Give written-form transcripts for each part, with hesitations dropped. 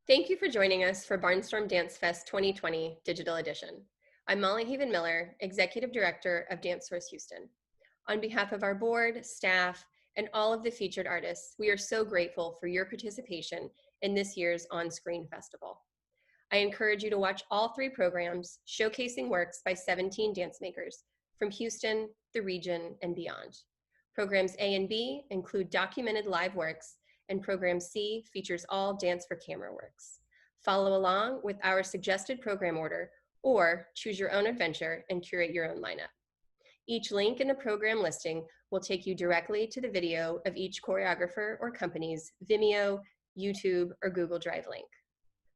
Thank you for joining us for Barnstorm Dance Fest 2020 Digital Edition. I'm Molly Haven-Miller, Executive Director of DanceSource Houston. On behalf of our board, staff, and all of the featured artists, we are so grateful for your participation in this year's on-screen festival. I encourage you to watch all 3 programs showcasing works by 17 dance makers from Houston, the region, and beyond. Programs A and B include documented live works, and Program C features all dance for camera works. Follow along with our suggested program order or choose your own adventure and curate your own lineup. Each link in the program listing will take you directly to the video of each choreographer or company's Vimeo, YouTube, or Google Drive link.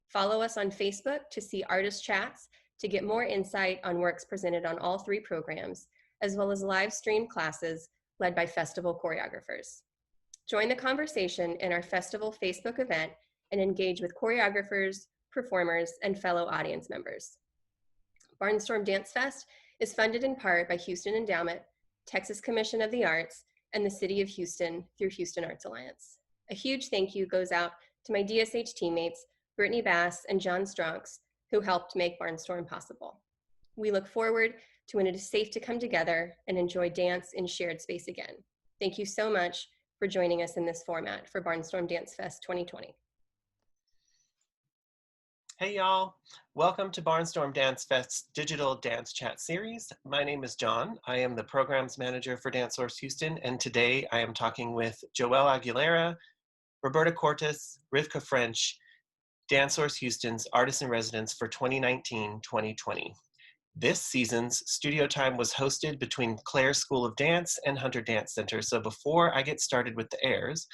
Follow us on Facebook to see artist chats to get more insight on works presented on all 3 programs, as well as live stream classes led by festival choreographers. Join the conversation in our festival Facebook event and engage with choreographers, performers, and fellow audience members. Barnstorm Dance Fest is funded in part by Houston Endowment, Texas Commission of the Arts, and the City of Houston through Houston Arts Alliance. A huge thank you goes out to my DSH teammates, Brittany Bass and jhon Stronks, who helped make Barnstorm possible. We look forward to when it is safe to come together and enjoy dance in shared space again. Thank you so much for joining us in this format for Barnstorm Dance Fest 2020. Hey y'all, welcome to Barnstorm Dance Fest's digital dance chat series. My name is jhon. I am the programs manager for DanceSource Houston, and today I am talking with Joel Aguilera, Roberta Cortes, Rivkah French, DanceSource Houston's Artist in Residence for 2019-2020. This season's studio time was hosted between Clare School of Dance and Hunter Dance Center. So before I get started with the airs,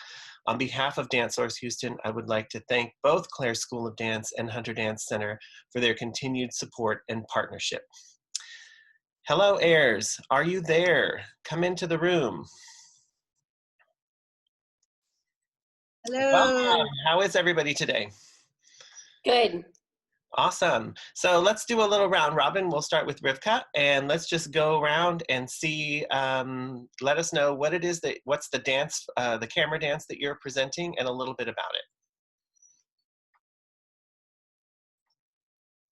on behalf of DanceSource Houston, I would like to thank both Clare School of Dance and Hunter Dance Center for their continued support and partnership. Hello, airs. Are you there? Come into the room. Hello. Welcome. How is everybody today? Good. Awesome. So let's do a little round robin. We'll start with Rivkah, and let's just go around and see, let us know what it is what's the dance, the camera dance that you're presenting, and a little bit about it.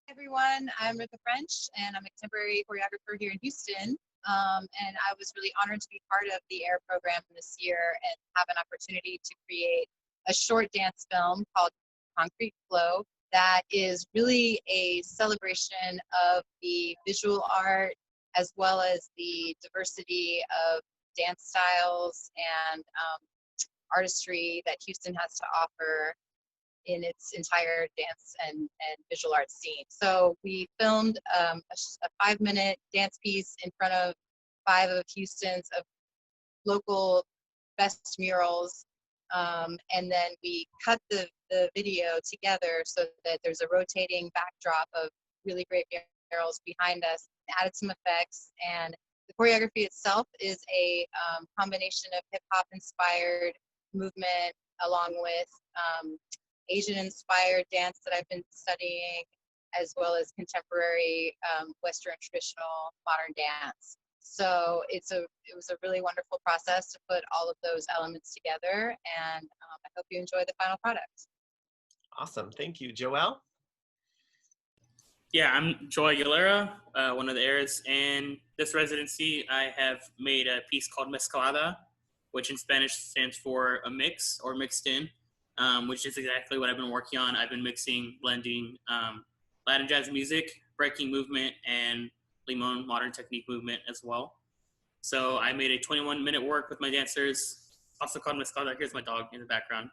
Hi everyone, I'm Rivkah French, and I'm a contemporary choreographer here in Houston. And I was really honored to be part of the AIR program this year and have an opportunity to create a short dance film called Concrete Flow that is really a celebration of the visual art as well as the diversity of dance styles and artistry that Houston has to offer in its entire dance and visual arts scene. So we filmed a 5-minute dance piece in front of 5 of Houston's local best murals. And then we cut the video together so that there's a rotating backdrop of really great murals behind us, added some effects, and the choreography itself is a combination of hip-hop inspired movement along with Asian-inspired dance that I've been studying, as well as contemporary Western traditional modern dance. So it was a really wonderful process to put all of those elements together, and I hope you enjoy the final product. Awesome, thank you. Joel? Yeah, I'm Joel Aguilera, one of the heirs. And this residency, I have made a piece called Mescala, which in Spanish stands for a mix or mixed in, which is exactly what I've been working on. I've been blending Latin jazz music, breaking movement, and Limon modern technique movement as well. So I made a 21-minute work with my dancers, also called Mescala. Here's my dog in the background.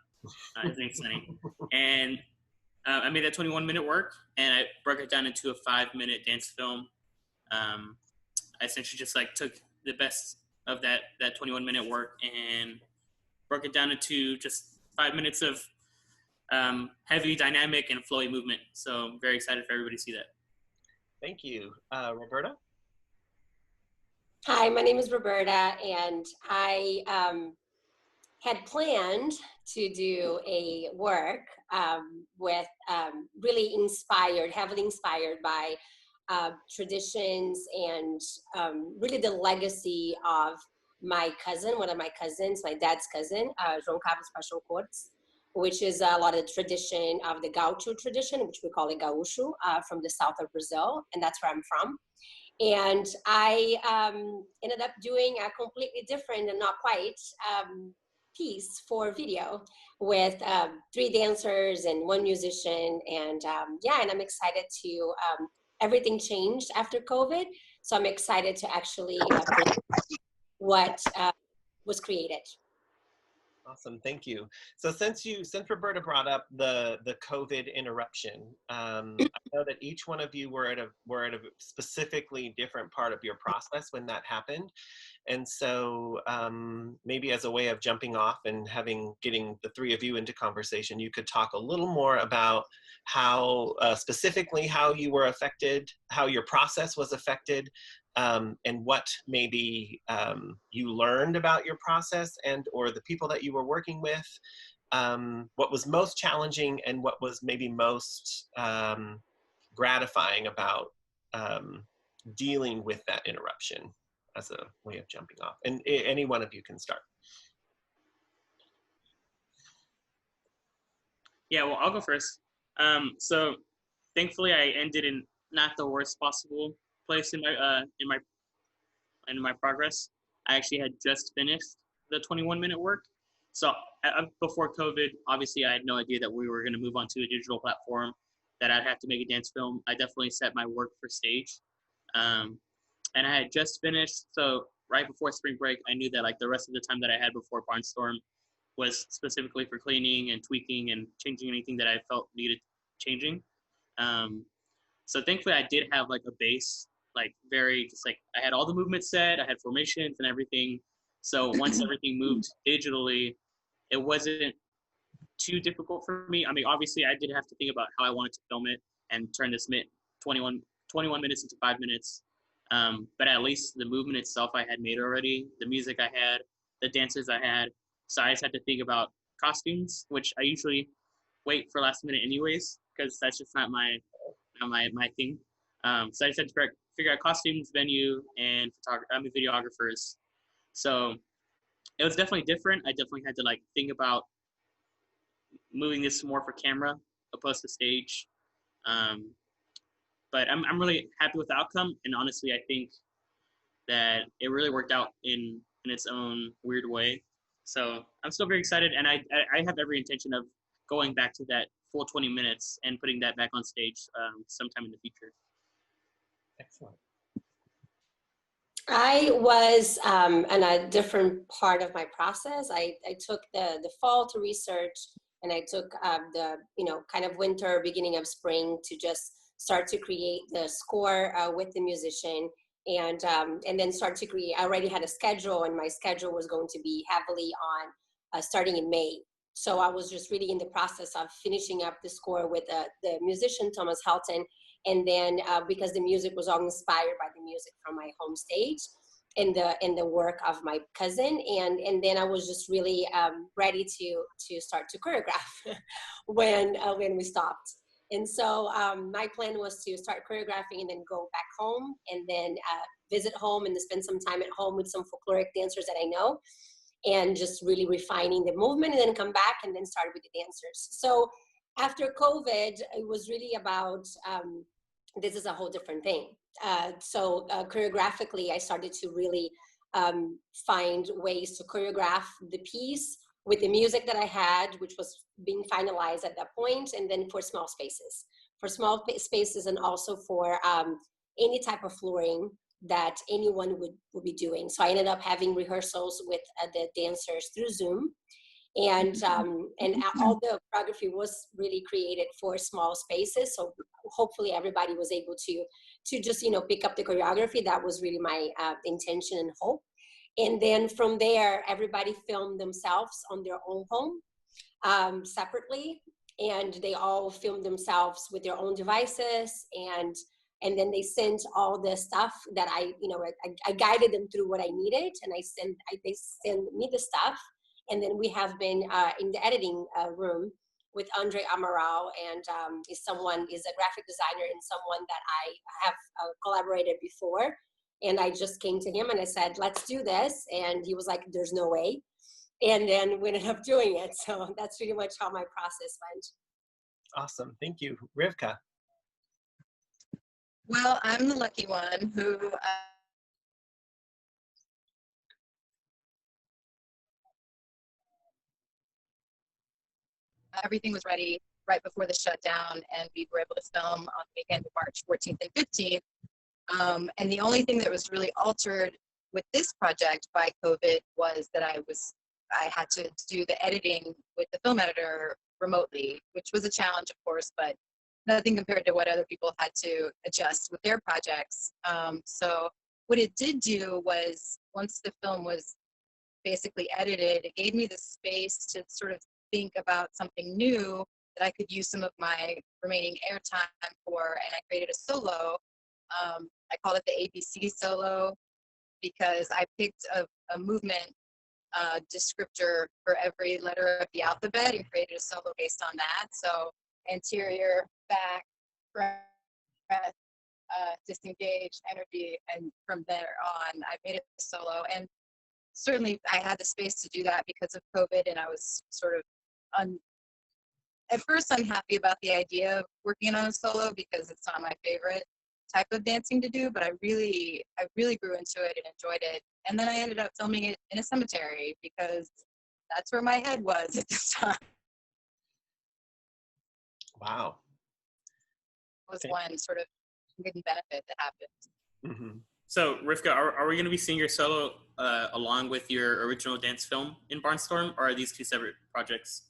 His name's Sunny. And I made that 21-minute work, and I broke it down into a 5-minute dance film. I essentially just took the best of that 21-minute work and broke it down into just 5 minutes of heavy, dynamic, and flowy movement. So I'm very excited for everybody to see that. Thank you. Roberta? Hi, my name is Roberta, and I had planned to do a work with really heavily inspired by traditions and really the legacy of my cousin, one of my cousins, my dad's cousin, Jhon Paixao Cortes. which is a lot of the tradition of the gaucho tradition, which we call it gaúcho, from the south of Brazil, and that's where I'm from. And I ended up doing a completely different and not quite piece for video with 3 dancers and 1 musician. And yeah, and I'm excited to, everything changed after COVID. So I'm excited to actually present what was created. Awesome, thank you. So since Roberta brought up the COVID interruption, I know that each one of you were at a specifically different part of your process when that happened, and so maybe as a way of jumping off and getting the 3 of you into conversation, you could talk a little more about how specifically how you were affected, how your process was affected. And what maybe you learned about your process and or the people that you were working with, what was most challenging and what was maybe most gratifying about dealing with that interruption as a way of jumping off. And any one of you can start. Yeah, well, I'll go first. So thankfully I ended in not the worst possible place in my progress. I actually had just finished the 21-minute work. So before COVID, obviously I had no idea that we were going to move on to a digital platform, that I'd have to make a dance film. I definitely set my work for stage. And I had just finished. So right before spring break, I knew that like the rest of the time that I had before Barnstorm was specifically for cleaning and tweaking and changing anything that I felt needed changing. So thankfully I did have like a base, like very just like I had all the movements set, I had formations and everything. So once everything moved digitally, it wasn't too difficult for me. I mean, obviously I did have to think about how I wanted to film it and turn this 21 minutes into 5 minutes. But at least the movement itself I had made already, the music I had, the dances I had. So I just had to think about costumes, which I usually wait for last minute anyways, because that's just not my thing. So I just had to figure out costumes, venue, and videographers. So it was definitely different. I definitely had to like think about moving this more for camera opposed to stage. But I'm really happy with the outcome, and honestly, I think that it really worked out in its own weird way. So I'm still very excited, and I have every intention of going back to that full 20 minutes and putting that back on stage sometime in the future. Excellent. I was in a different part of my process. I took the fall to research, and I took the kind of winter, beginning of spring to just start to create the score with the musician, and then start to create. I already had a schedule, and my schedule was going to be heavily on starting in May. So I was just really in the process of finishing up the score with the musician Thomas Helton. And then because the music was all inspired by the music from my home stage and the work of my cousin, and then I was just really ready to start to choreograph when we stopped. And so my plan was to start choreographing and then go back home and then visit home and spend some time at home with some folkloric dancers that I know, and just really refining the movement, and then come back and then start with the dancers. So after COVID, it was really about, this is a whole different thing. So choreographically, I started to really find ways to choreograph the piece with the music that I had, which was being finalized at that point, and then for small spaces. For small spaces and also for any type of flooring that anyone would be doing. So I ended up having rehearsals with the dancers through Zoom. And all the choreography was really created for small spaces. So hopefully everybody was able to just, pick up the choreography. That was really my intention and hope. And then from there, everybody filmed themselves on their own home separately. And they all filmed themselves with their own devices. And then they sent all the stuff that I guided them through what I needed. And they send me the stuff. And then we have been in the editing room with Andre Amaral, and is a graphic designer and someone that I have collaborated before. And I just came to him and I said, let's do this. And he was like, there's no way. and then we ended up doing it. So that's pretty much how my process went. Awesome. Thank you. Rivkah. Well, I'm the lucky one who everything was ready right before the shutdown, and we were able to film on the weekend of March 14th and 15th. And the only thing that was really altered with this project by COVID was that I had to do the editing with the film editor remotely, which was a challenge, of course, but nothing compared to what other people had to adjust with their projects. So what it did do was, once the film was basically edited, it gave me the space to sort of think about something new that I could use some of my remaining airtime for, and I created a solo. I called it the ABC solo because I picked a movement descriptor for every letter of the alphabet and created a solo based on that. So anterior, back, breath, disengaged, energy, and from there on, I made it a solo. And certainly I had the space to do that because of COVID, and I was sort of at first unhappy about the idea of working on a solo because it's not my favorite type of dancing to do, but I really grew into it and enjoyed it. And then I ended up filming it in a cemetery because that's where my head was at this time. Wow. Was one sort of hidden benefit that happened. Mm-hmm. So, Rivkah, are we going to be seeing your solo along with your original dance film in Barnstorm, or are these two separate projects?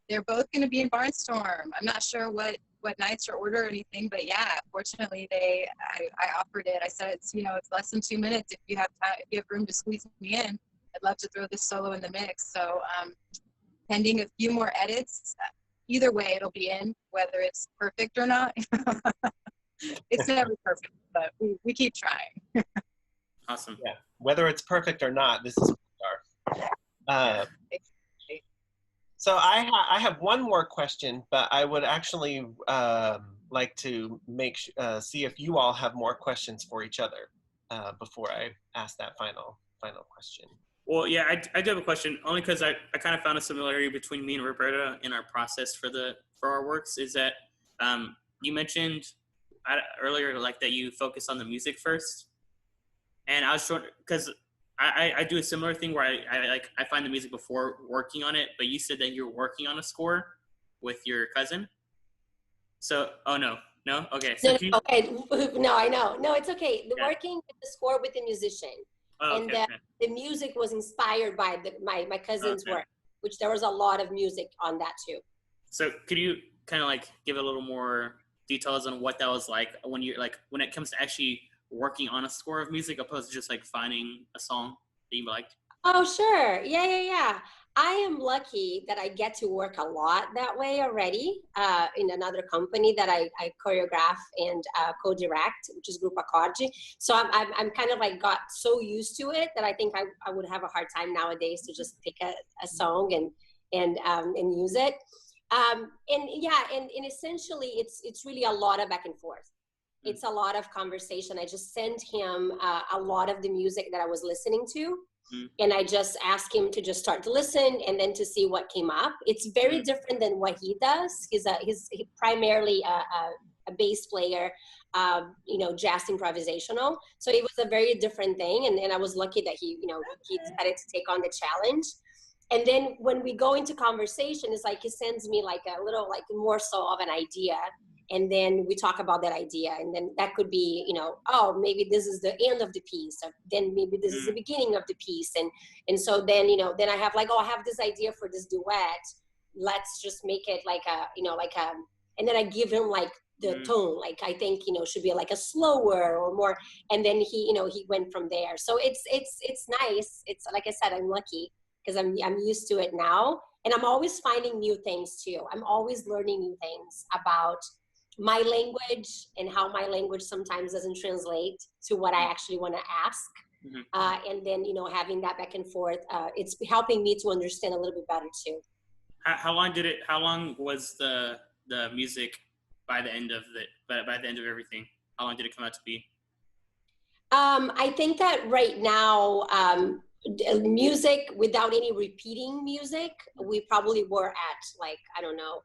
They're both going to be in Barnstorm. I'm not sure what nights or order or anything, but yeah, fortunately I offered it. I said it's less than 2 minutes. If you have time, if you have room to squeeze me in, I'd love to throw this solo in the mix. So pending a few more edits, either way it'll be in, whether it's perfect or not. It's never perfect, but we keep trying. Awesome. Yeah. Whether it's perfect or not, this is what we are. So I have one more question, but I would actually like to see if you all have more questions for each other before I ask that final question. Well, yeah, I do have a question, only because I kind of found a similarity between me and Roberta in our process for our works. Is that you mentioned earlier, like, that you focus on the music first, and I was showing because I do a similar thing where I find the music before working on it, but you said that you're working on a score with your cousin. So, no, okay. So okay, no, I know, no, it's okay. The working with the score with the musician, and the music was inspired by my cousin's work, which there was a lot of music on that too. So, could you kind of like give a little more details on what that was like when it comes to actually working on a score of music opposed to just like finding a song that you liked? Oh, sure. Yeah. I am lucky that I get to work a lot that way already in another company that I choreograph and co-direct, which is Grupo Cortes. So I'm kind of like got so used to it that I think I would have a hard time nowadays to just pick a song and use it. And essentially it's really a lot of back and forth. It's a lot of conversation. I just sent him a lot of the music that I was listening to, and I just asked him to just start to listen and then to see what came up. It's very different than what he does. He's primarily a bass player, jazz improvisational. So it was a very different thing, and I was lucky that he decided to take on the challenge. And then when we go into conversation, it's like he sends me like a little like morsel of an idea. And then we talk about that idea, and then that could be, maybe this is the end of the piece, or then maybe this is the beginning of the piece, and so then then I have like, I have this idea for this duet. Let's just make it like and then I give him like the tone, like I think should be like a slower or more, and then he went from there. So it's nice. It's like I said, I'm lucky because I'm used to it now, and I'm always finding new things too. I'm always learning new things about my language and how my language sometimes doesn't translate to what I actually want to ask. And then, having that back and forth, it's helping me to understand a little bit better too. How long was the music by the end of everything? How long did it come out to be? I think that right now, music without any repeating music, we probably were at like, I don't know,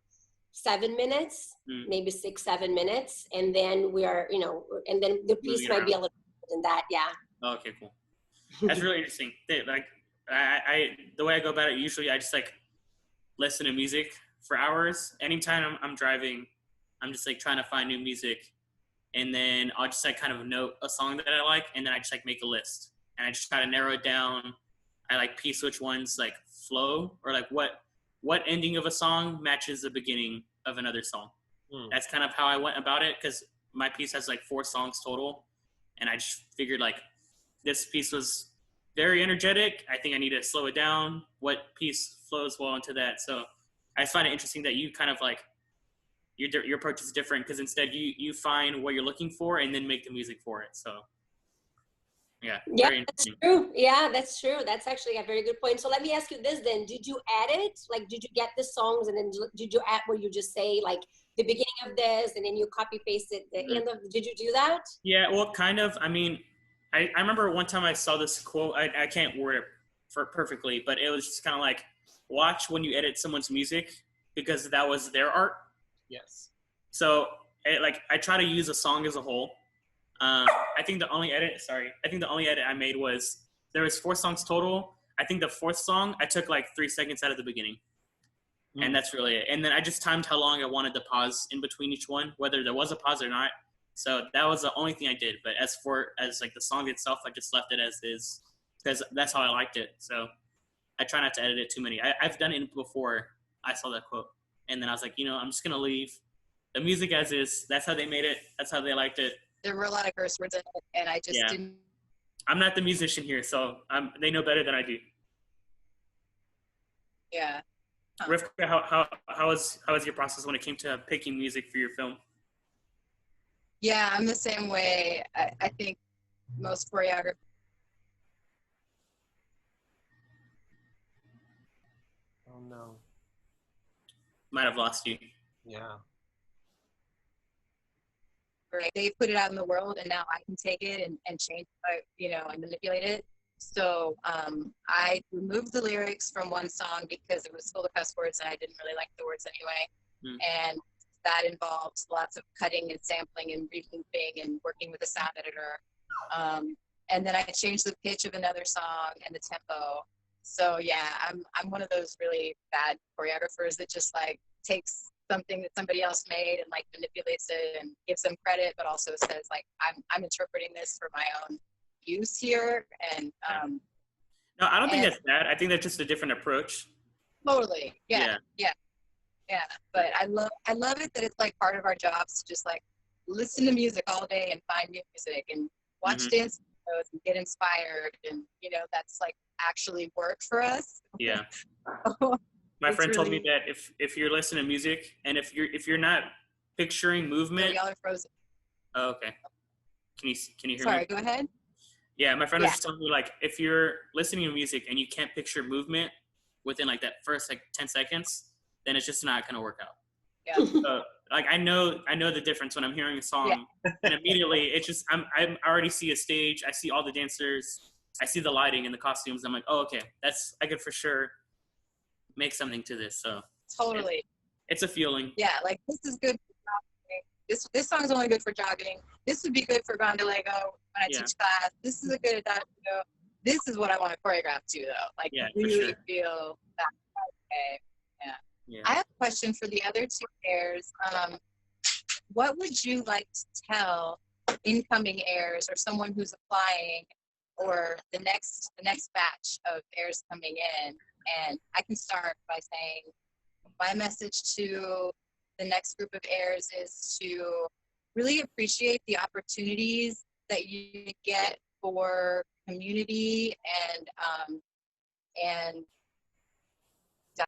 7 minutes, maybe 6, 7 minutes. And then we are, you know, and then the piece Moving might be a around. little bit than that. Yeah. Oh, okay, cool. That's really interesting. Like, I the way I go about it, usually I just like listen to music for hours. Anytime I'm driving, I'm just like trying to find new music, and then I'll just like kind of note a song that I like, and then I just like make a list, and I just try to narrow it down. I like piece which ones like flow, or like what ending of a song matches the beginning of another song. That's kind of how I went about it, because my piece has like 4 songs total, and I just figured like this piece was very energetic. I think I need to slow it down. What piece flows well into that? So I just find it interesting that you kind of like your approach is different, because instead you find what you're looking for and then make the music for it. So yeah, very that's interesting. true. Yeah, that's true. That's actually a very good point. So let me ask you this then. Did you edit? Like, did you get the songs and then did you add where you just say like the beginning of this and then you copy paste it the end of, did you do that? Yeah, well, kind of. I mean, I remember one time I saw this quote. I can't word it perfectly, but it was just kind of like, watch when you edit someone's music, because that was their art. Yes. So I try to use a song as a whole. I think the only edit I made was, there was 4 songs total. I think the 4th song, I took like 3 seconds out of the beginning. And that's really it. And then I just timed how long I wanted to pause in between each one, whether there was a pause or not. So that was the only thing I did. But as like the song itself, I just left it as is, because that's how I liked it. So I try not to edit it too many. I've done it before I saw that quote. And then I was like, I'm just going to leave the music as is. That's how they made it. That's how they liked it. There were a lot of curse words in it, and I just didn't. I'm not the musician here, so they know better than I do. Yeah. Rivkah, how was your process when it came to picking music for your film? Yeah, I'm the same way. I think most choreographers. Oh no. Might have lost you. Yeah. Right. They put it out in the world, and now I can take it and change it, and manipulate it. So I removed the lyrics from one song because it was full of cuss words, and I didn't really like the words anyway. And that involves lots of cutting and sampling and relooping and working with a sound editor. And then I changed the pitch of another song and the tempo. So yeah, I'm one of those really bad choreographers that just like takes something that somebody else made and like manipulates it and gives them credit, but also says like, I'm interpreting this for my own use here. And no, I don't think that's bad. I think that's just a different approach. Totally. Yeah. But I love it that it's like part of our jobs to just like listen to music all day and find new music and watch dance videos and get inspired, and that's like actually work for us. Yeah. My friend told me that if you're listening to music and if you're not picturing movement. Y'all are frozen. Oh, okay. Can you hear me? Sorry, go ahead. Yeah, my friend was just telling me like, if you're listening to music and you can't picture movement within like that first like 10 seconds, then it's just not gonna work out. Yeah. So like I know the difference when I'm hearing a song, and immediately it's just I already see a stage, I see all the dancers, I see the lighting and the costumes. I'm like, oh, okay, I could for sure make something to this. So totally, it's a feeling. Yeah, like this is good for jogging. This song is only good for jogging. This would be good for Gondolego when I teach class. This is a good adagio. This is what I want to choreograph to, though. Like really feel that. Okay. Yeah. I have a question for the other 2 pairs. What would you like to tell incoming heirs or someone who's applying, or the next batch of heirs coming in? And I can start by saying my message to the next group of heirs is to really appreciate the opportunities that you get for community and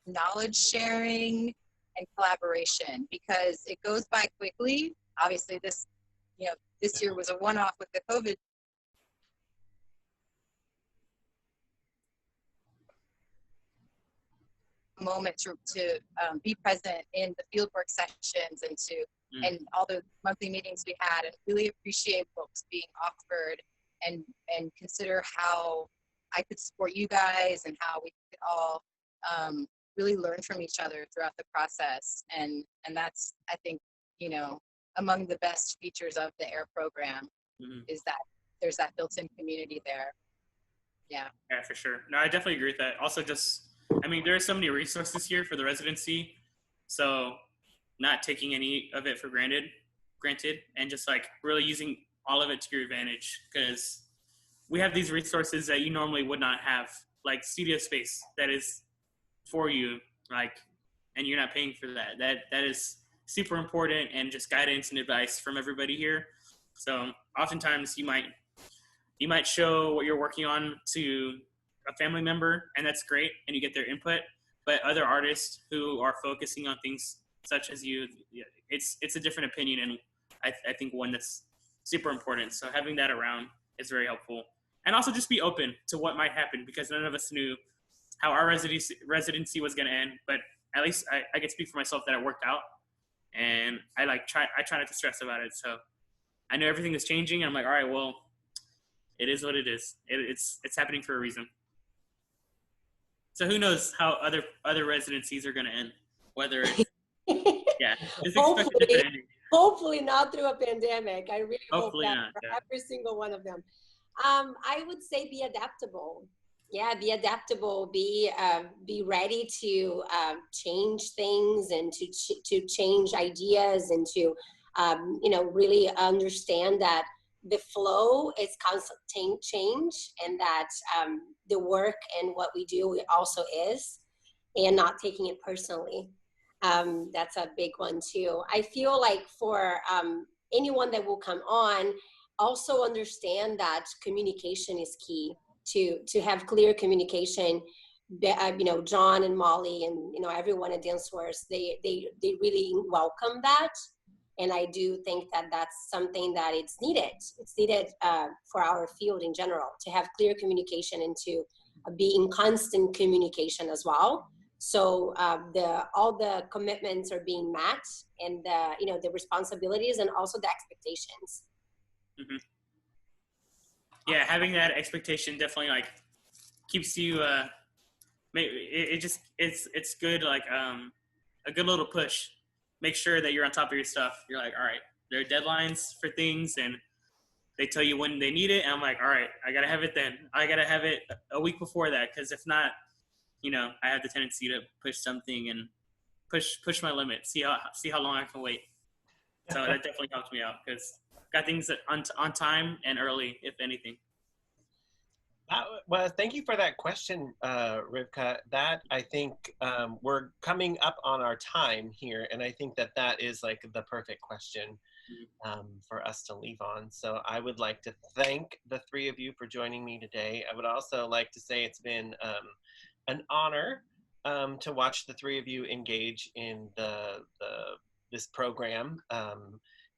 knowledge sharing and collaboration, because it goes by quickly. Obviously this year was a one-off with the COVID moment to be present in the fieldwork sessions and all the monthly meetings we had, and really appreciate what was being offered and consider how I could support you guys and how we could all really learn from each other throughout the process. And that's, I think, among the best features of the AIR program is that there's that built-in community there. Yeah, for sure. No, I definitely agree with that. Also, there are so many resources here for the residency, so not taking any of it for granted, and just like really using all of it to your advantage, because we have these resources that you normally would not have, like studio space that is for you, and you're not paying for that. That is super important, and just guidance and advice from everybody here. So oftentimes you might show what you're working on to a family member, and that's great, and you get their input. But other artists who are focusing on things such as you, it's a different opinion, and I think one that's super important. So having that around is very helpful. And also just be open to what might happen, because none of us knew how our residency was going to end. But at least I can speak for myself that it worked out, and I try not to stress about it. So I know everything is changing, and I'm like, all right, well, it is what it is. It's happening for a reason. So who knows how other residencies are going to end? Whether it's, just expect a different ending. Hopefully not through a pandemic. I really hope that not, for every single one of them. I would say be adaptable. Yeah, be adaptable. Be ready to change things, and to change ideas, and to really understand that the flow is constant change, and that the work and what we do also is, and not taking it personally. That's a big one too. I feel like for anyone that will come on, also understand that communication is key. To have clear communication. Jhon and Molly and everyone at DanceSource, they really welcome that. And I do think that that's something that it's needed. It's needed for our field in general, to have clear communication and to be in constant communication as well. So all the commitments are being met, and the responsibilities, and also the expectations. Mm-hmm. Yeah, having that expectation definitely keeps you. It's good, a good little push. Make sure that you're on top of your stuff. You're like, all right, there are deadlines for things, and they tell you when they need it. And I'm like, all right, I gotta have it then. I gotta have it a week before that, because if not, I have the tendency to push something and push my limit. See how long I can wait. So that definitely helps me out, because got things on time and early, if anything. Well, thank you for that question, Rivkah. That, I think, we're coming up on our time here, and I think that is the perfect question for us to leave on. So I would like to thank the three of you for joining me today. I would also like to say it's been an honor to watch the three of you engage in this program.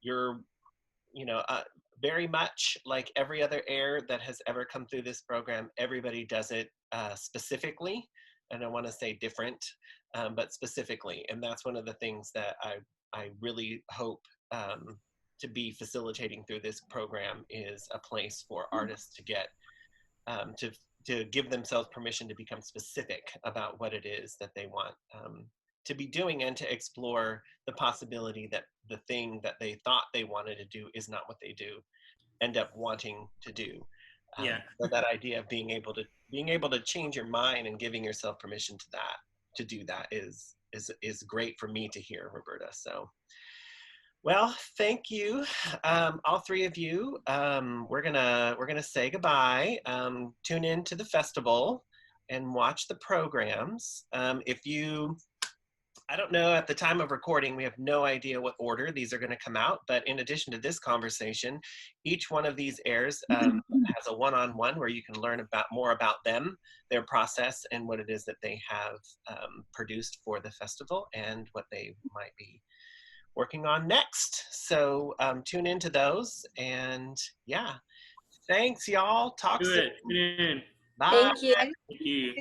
You're very much like every other AIR that has ever come through this program. Everybody does it specifically, and I want to say different, but specifically. And that's one of the things that I really hope to be facilitating through this program, is a place for artists to get to give themselves permission to become specific about what it is that they want to be doing, and to explore the possibility that the thing that they thought they wanted to do is not what they do end up wanting to do. So that idea of being able to change your mind and giving yourself permission to do that is great for me to hear, Roberta. So, well, thank you, all three of you. We're gonna say goodbye. Tune in to the festival and watch the programs. I don't know, at the time of recording, we have no idea what order these are going to come out, but in addition to this conversation, each one of these airs has a one-on-one where you can learn more about them, their process, and what it is that they have produced for the festival, and what they might be working on next. So tune into those, and yeah, thanks y'all. Talk soon. Tune in. Bye. Thank you. Thank you.